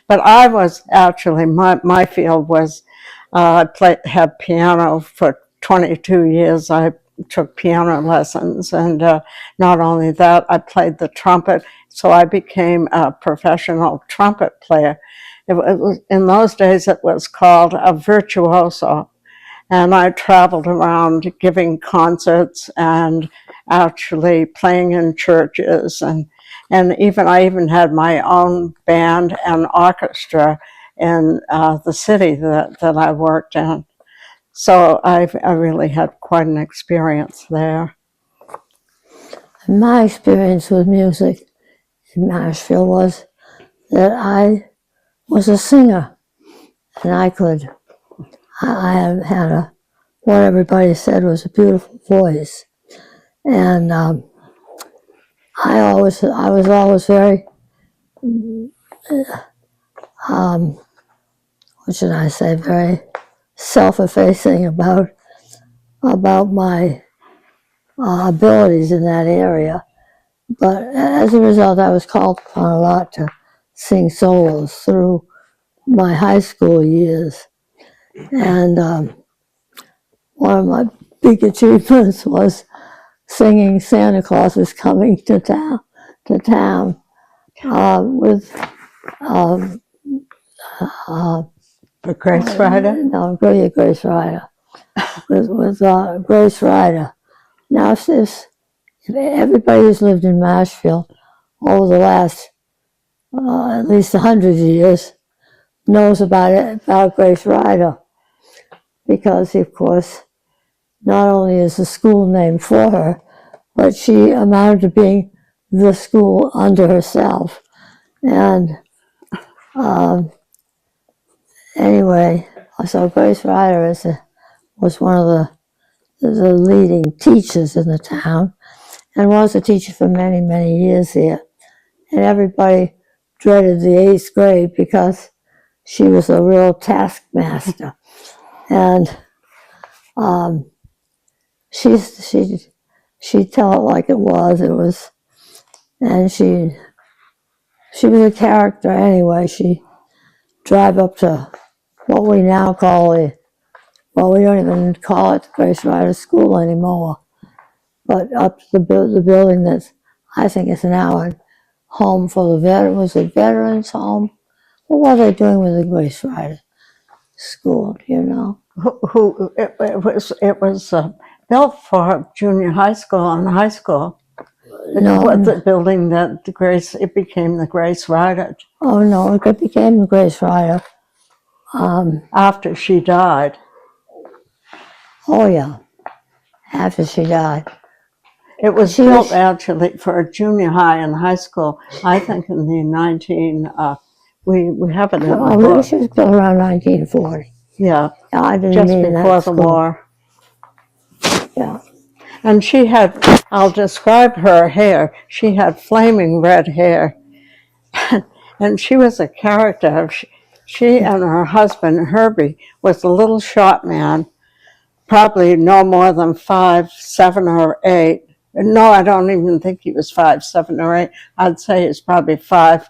But I was actually, my field was, had piano for 22 years. I took piano lessons, and not only that, I played the trumpet, so I became a professional trumpet player. It was, in those days, it was called a virtuoso, and I traveled around giving concerts and actually playing in churches, and I even had my own band and orchestra in the city that I worked in. So I really had quite an experience there. My experience with music in Nashville was that I was a singer, and I had what everybody said was a beautiful voice, and I was always very, what should I say, very self-effacing about my abilities in that area. But as a result, I was called upon a lot to sing solos through my high school years. And one of my big achievements was singing "Santa Claus is Coming to Town" with Grace Ryder? No, Grace Ryder. with Grace Ryder. Now, if everybody who's lived in Nashville over the last at least 100 years knows about Grace Ryder, because, of course, not only is the school named for her, but she amounted to being the school under herself. And anyway, so Grace Ryder was one of the leading teachers in the town, and was a teacher for many, many years here. And everybody dreaded the 8th grade because she was a real taskmaster. And she'd tell it like it was, and she was a character anyway. She'd drive up to what we now call we don't even call it the Grace Ryder School anymore, but up to the building that I think is now a home for the veterans. Was it Veterans Home? What were they doing with the Grace Ryder School? Do you know? It was built for junior high school and high school. No, was the building that it became the Grace Ryder. Oh no, it became the Grace Ryder after she died. Oh yeah, after she died. It was built actually for a junior high and high school. I think in the we have it in the book. She was built around 1940. Yeah, I didn't just mean before the war. Yeah. And she had, I'll describe her hair, she had flaming red hair. And she was a character. She and her husband, Herbie, was a little short man, probably no more than 5'7" or 8. No, I don't even think he was 5'7" or 8. I'd say he's probably 5'1"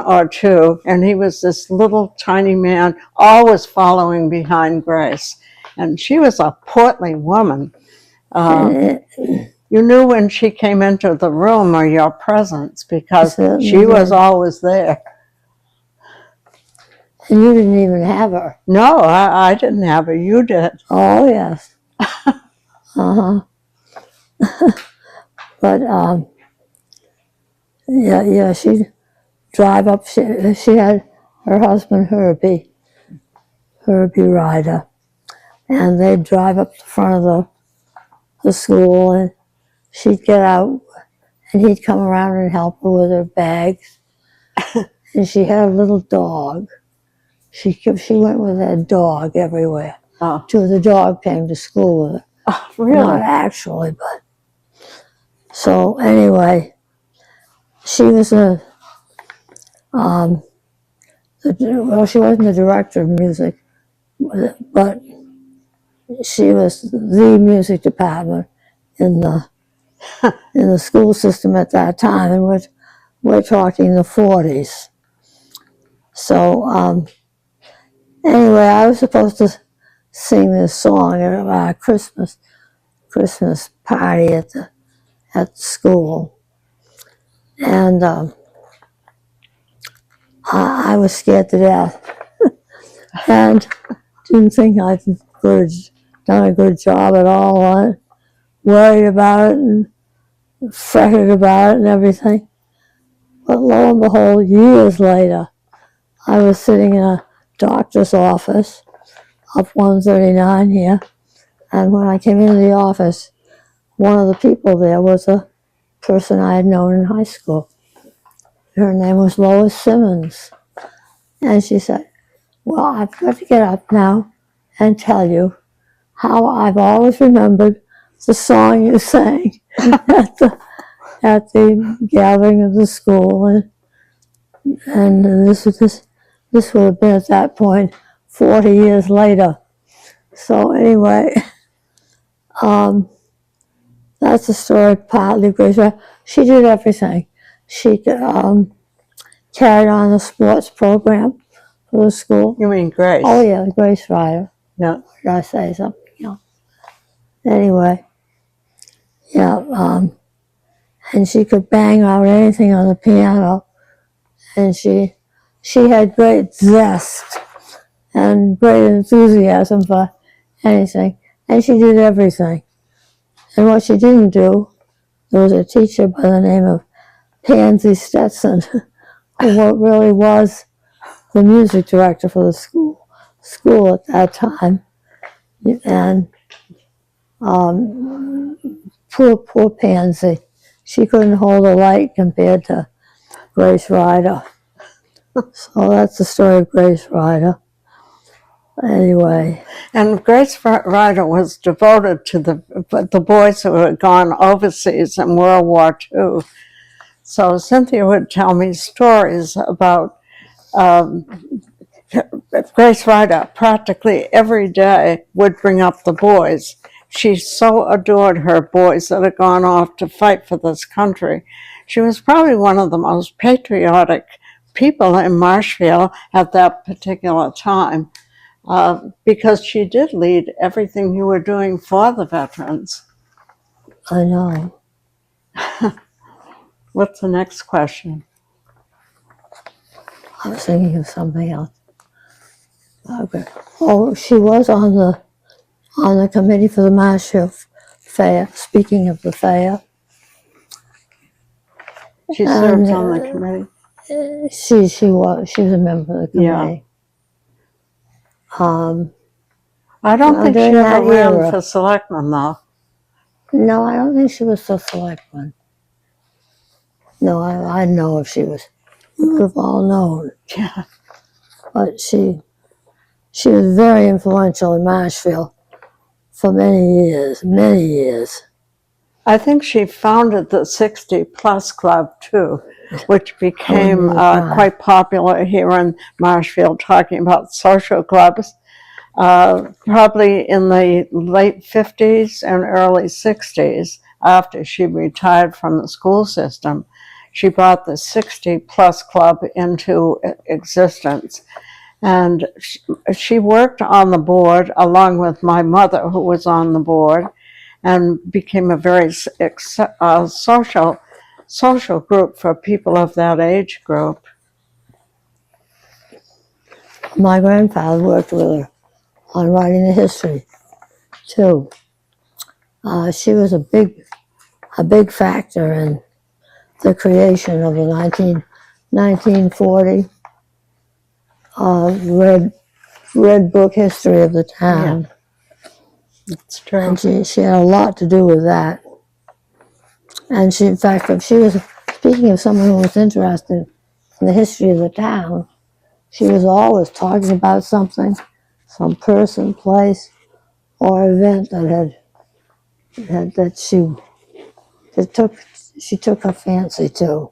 or 2. And he was this little tiny man, always following behind Grace. And she was a portly woman. You knew when she came into the room or your presence, because she was always there. And you didn't even have her. No, I didn't have her. You did. Oh, yes. But, yeah, she'd drive up. She had her husband, Herbie Ryder, and they'd drive up to the front of the school, and she'd get out, and he'd come around and help her with her bags. And she had a little dog. She went with that dog everywhere. Oh. The dog came to school with her. Oh, really? Not actually, but. So anyway, she was she wasn't the director of music, but she was the music department in the school system at that time, and we're talking the 40s. So anyway, I was supposed to sing this song at our Christmas party at school, and I was scared to death, and didn't think I'd done a good job at all. I worried about it and fretted about it and everything. But lo and behold, years later, I was sitting in a doctor's office up 139 here, and when I came into the office, one of the people there was a person I had known in high school. Her name was Lois Simmons. And she said, well, I've got to get up now and tell you how I've always remembered the song you sang at the gathering of the school. And this would have been at that point 40 years later. So anyway, that's the story partly of Grace Ryder. She did everything. She carried on the sports program for the school. You mean Grace? Oh yeah, Grace Ryder. Yeah. Did I say something? Yeah. Anyway, yeah, and she could bang out anything on the piano, and she had great zest and great enthusiasm for anything, and she did everything. And what she didn't do, there was a teacher by the name of Pansy Stetson, who really was the music director for the school at that time. And poor Pansy, she couldn't hold a light compared to Grace Ryder. So that's the story of Grace Ryder. Anyway. And Grace Ryder was devoted to the boys who had gone overseas in World War II. So Cynthia would tell me stories about Grace Ryder practically every day would bring up the boys. She so adored her boys that had gone off to fight for this country. She was probably one of the most patriotic people in Marshfield at that particular time, because she did lead everything you were doing for the veterans. I know. What's the next question? I was thinking of something else. Okay. Oh, she was on the committee for the Marshfield Fair. Speaking of the fair, She served on the committee. she was a member of the committee. Yeah. I don't think she ever ran for selectman, though. No, I don't think she was the selectman. No, I know if she was. We would have all known. Yeah. But she was very influential in Marshfield for many years. I think she founded the 60 Plus Club, too, which became quite popular here in Marshfield, talking about social clubs. Probably in the late 50s and early 60s, after she retired from the school system, she brought the 60 Plus Club into existence. And she worked on the board along with my mother, who was on the board, and became a very social group for people of that age group. My grandfather worked with her on writing the history, too. She was a big factor in the creation of the 1940 Red Book history of the town. Yeah. That's true. And she had a lot to do with that. And she, in fact, if she was speaking of someone who was interested in the history of the town, she was always talking about something, some person, place, or event that she took her fancy to.